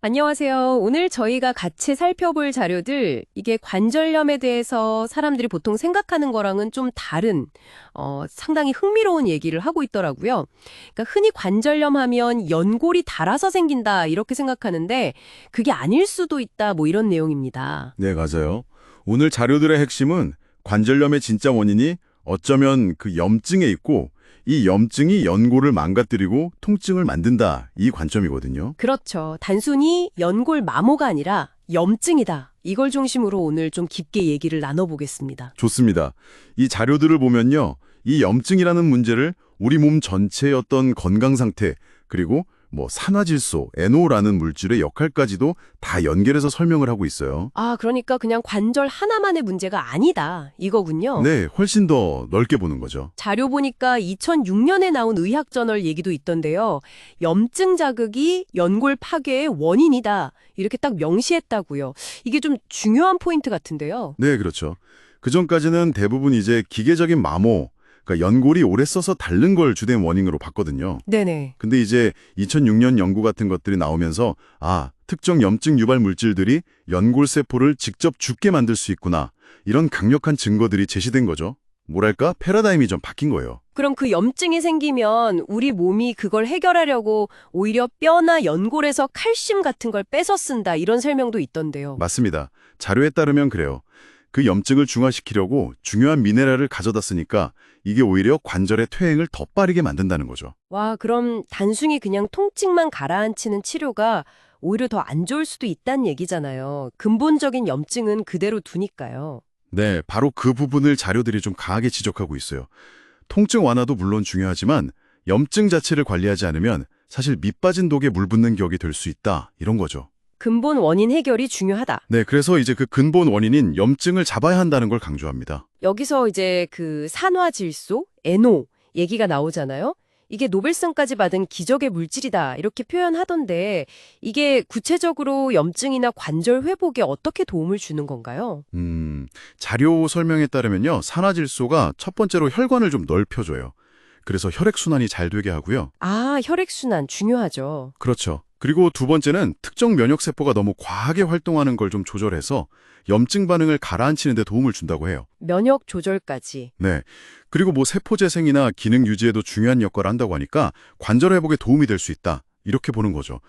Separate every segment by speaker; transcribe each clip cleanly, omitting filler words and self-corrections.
Speaker 1: 안녕하세요. 오늘 저희가 같이 살펴볼 자료들, 이게 관절염에 대해서 사람들이 보통 생각하는 거랑은 좀 다른, 상당히 흥미로운 얘기를 하고 있더라고요. 그러니까 흔히 관절염 하면 연골이 닳아서 생긴다, 이렇게 생각하는데, 그게 아닐 수도 있다, 뭐 이런 내용입니다.
Speaker 2: 네, 맞아요. 오늘 자료들의 핵심은 관절염의 진짜 원인이 어쩌면 그 염증에 있고 이 염증이 연골을 망가뜨리고 통증을 만든다. 이 관점이거든요.
Speaker 1: 그렇죠. 단순히 연골 마모가 아니라 염증이다. 이걸 중심으로 오늘 좀 깊게 얘기를 나눠보겠습니다.
Speaker 2: 좋습니다. 이 자료들을 보면요. 이 염증이라는 문제를 우리 몸 전체의 어떤 건강 상태 그리고 산화질소, NO라는 물질의 역할까지도 다 연결해서 설명을 하고 있어요.
Speaker 1: 아, 그러니까 그냥 관절 하나만의 문제가 아니다. 이거군요.
Speaker 2: 네, 훨씬 더 넓게 보는 거죠.
Speaker 1: 자료 보니까 2006년에 나온 의학저널 얘기도 있던데요. 염증 자극이 연골 파괴의 원인이다. 이렇게 딱 명시했다고요. 이게 좀 중요한 포인트 같은데요.
Speaker 2: 네, 그렇죠. 그전까지는 대부분 이제 기계적인 마모, 그러니까 연골이 오래 써서 닳는 걸 주된 원인으로 봤거든요.
Speaker 1: 네네.
Speaker 2: 근데 이제 2006년 연구 같은 것들이 나오면서 특정 염증 유발 물질들이 연골 세포를 직접 죽게 만들 수 있구나. 이런 강력한 증거들이 제시된 거죠. 뭐랄까? 패러다임이 좀 바뀐 거예요.
Speaker 1: 그럼 그 염증이 생기면 우리 몸이 그걸 해결하려고 오히려 뼈나 연골에서 칼슘 같은 걸 뺏어 쓴다. 이런 설명도 있던데요.
Speaker 2: 맞습니다. 자료에 따르면 그래요. 그 염증을 중화시키려고 중요한 미네랄을 가져다 쓰니까 이게 오히려 관절의 퇴행을 더 빠르게 만든다는 거죠.
Speaker 1: 와, 그럼 단순히 그냥 통증만 가라앉히는 치료가 오히려 더 안 좋을 수도 있다는 얘기잖아요. 근본적인 염증은 그대로 두니까요.
Speaker 2: 네, 바로 그 부분을 자료들이 좀 강하게 지적하고 있어요. 통증 완화도 물론 중요하지만 염증 자체를 관리하지 않으면 사실 밑빠진 독에 물 붓는 격이 될 수 있다, 이런 거죠.
Speaker 1: 근본 원인 해결이 중요하다.
Speaker 2: 네, 그래서 이제 그 근본 원인인 염증을 잡아야 한다는 걸 강조합니다.
Speaker 1: 여기서 이제 그 산화질소, NO 얘기가 나오잖아요. 이게 노벨상까지 받은 기적의 물질이다 이렇게 표현하던데 이게 구체적으로 염증이나 관절 회복에 어떻게 도움을 주는 건가요?
Speaker 2: 자료 설명에 따르면요, 산화질소가 첫 번째로 혈관을 좀 넓혀줘요. 그래서 혈액순환이 잘 되게 하고요.
Speaker 1: 아, 혈액순환 중요하죠.
Speaker 2: 그렇죠. 그리고 두 번째는 특정 면역세포가 너무 과하게 활동하는 걸 좀 조절해서 염증 반응을 가라앉히는 데 도움을 준다고 해요.
Speaker 1: 면역 조절까지.
Speaker 2: 네. 그리고 세포 재생이나 기능 유지에도 중요한 역할을 한다고 하니까 관절 회복에 도움이 될 수 있다. 이렇게 보는 거죠.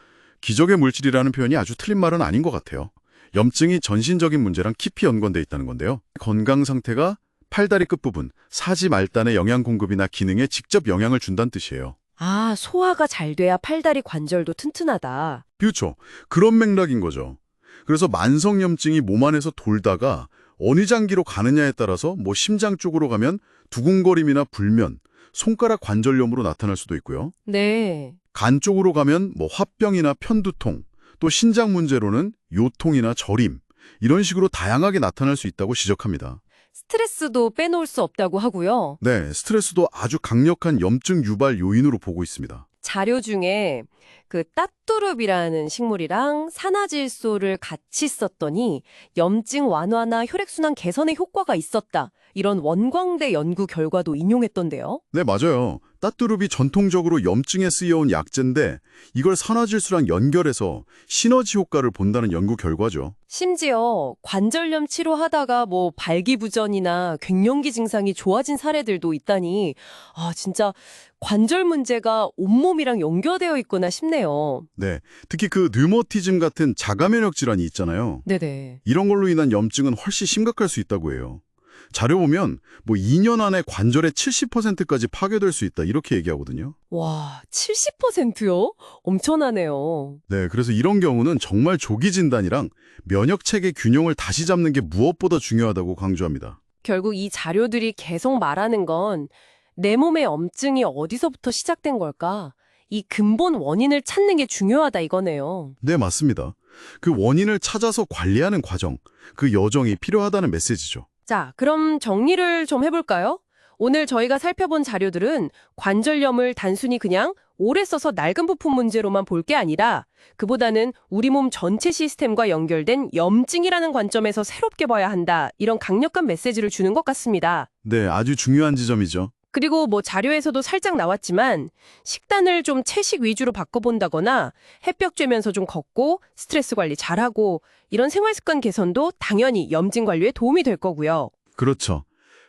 Speaker 2: 기적의 물질이라는 표현이 아주 틀린 말은 아닌 것 같아요. 염증이 전신적인 문제랑 깊이 연관돼 있다는 건데요. 건강 상태가 팔다리 끝부분, 사지 말단의 영양 공급이나 기능에 직접 영향을 준다는 뜻이에요.
Speaker 1: 아, 소화가 잘 돼야 팔다리 관절도 튼튼하다.
Speaker 2: 그렇죠. 그런 맥락인 거죠. 그래서 만성염증이 몸 안에서 돌다가 어느 장기로 가느냐에 따라서 심장 쪽으로 가면 두근거림이나 불면, 손가락 관절염으로 나타날 수도 있고요.
Speaker 1: 네.
Speaker 2: 간 쪽으로 가면 화병이나 편두통, 또 신장 문제로는 요통이나 저림, 이런 식으로 다양하게 나타날 수 있다고 지적합니다.
Speaker 1: 스트레스도 빼놓을 수 없다고 하고요.
Speaker 2: 네, 스트레스도 아주 강력한 염증 유발 요인으로 보고 있습니다.
Speaker 1: 자료 중에 그 따뚜룹이라는 식물이랑 산화질소를 같이 썼더니 염증 완화나 혈액순환 개선에 효과가 있었다. 이런 원광대 연구 결과도 인용했던데요.
Speaker 2: 네, 맞아요. 따뚜룹이 전통적으로 염증에 쓰여온 약재인데 이걸 산화질소랑 연결해서 시너지 효과를 본다는 연구 결과죠.
Speaker 1: 심지어 관절염 치료하다가 발기부전이나 갱년기 증상이 좋아진 사례들도 있다니 진짜 관절 문제가 온몸이랑 연결되어 있구나 싶네요.
Speaker 2: 네, 특히 그 류머티즘 같은 자가면역 질환이 있잖아요.
Speaker 1: 네네.
Speaker 2: 이런 걸로 인한 염증은 훨씬 심각할 수 있다고 해요. 자료 보면 2년 안에 관절의 70%까지 파괴될 수 있다 이렇게 얘기하거든요.
Speaker 1: 와, 70%요? 엄청나네요.
Speaker 2: 네, 그래서 이런 경우는 정말 조기 진단이랑 면역체계 균형을 다시 잡는 게 무엇보다 중요하다고 강조합니다.
Speaker 1: 결국 이 자료들이 계속 말하는 건 내 몸의 염증이 어디서부터 시작된 걸까? 이 근본 원인을 찾는 게 중요하다 이거네요.
Speaker 2: 네, 맞습니다. 그 원인을 찾아서 관리하는 과정, 그 여정이 필요하다는 메시지죠.
Speaker 1: 자, 그럼 정리를 좀 해볼까요? 오늘 저희가 살펴본 자료들은 관절염을 단순히 그냥 오래 써서 낡은 부품 문제로만 볼 게 아니라 그보다는 우리 몸 전체 시스템과 연결된 염증이라는 관점에서 새롭게 봐야 한다. 이런 강력한 메시지를 주는 것 같습니다.
Speaker 2: 네, 아주 중요한 지점이죠.
Speaker 1: 그리고 뭐 자료에서도 살짝 나왔지만 식단을 좀 채식 위주로 바꿔본다거나 햇볕 쬐면서 좀 걷고 스트레스 관리 잘하고 이런 생활 습관 개선도 당연히 염증 관리에 도움이 될 거고요.
Speaker 2: 그렇죠.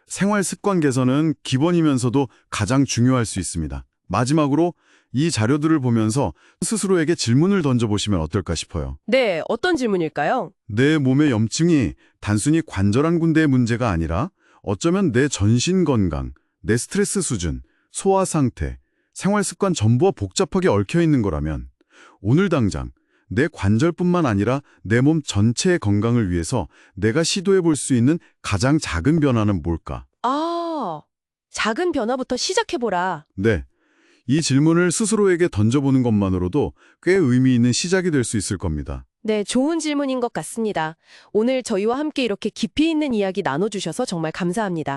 Speaker 2: 생활 습관 개선은 기본이면서도 가장 중요할 수 있습니다. 마지막으로 이 자료들을 보면서 스스로에게 질문을 던져보시면 어떨까 싶어요.
Speaker 1: 네, 어떤 질문일까요?
Speaker 2: 내 몸의 염증이 단순히 관절 한 군데의 문제가 아니라 어쩌면 내 전신 건강, 내 스트레스 수준, 소화 상태, 생활 습관 전부와 복잡하게 얽혀 있는 거라면 오늘 당장 내 관절뿐만 아니라 내 몸 전체의 건강을 위해서 내가 시도해 볼 수 있는 가장 작은 변화는 뭘까?
Speaker 1: 아, 작은 변화부터 시작해보라.
Speaker 2: 네. 이 질문을 스스로에게 던져보는 것만으로도 꽤 의미 있는 시작이 될 수 있을 겁니다.
Speaker 1: 네, 좋은 질문인 것 같습니다. 오늘 저희와 함께 이렇게 깊이 있는 이야기 나눠주셔서 정말 감사합니다.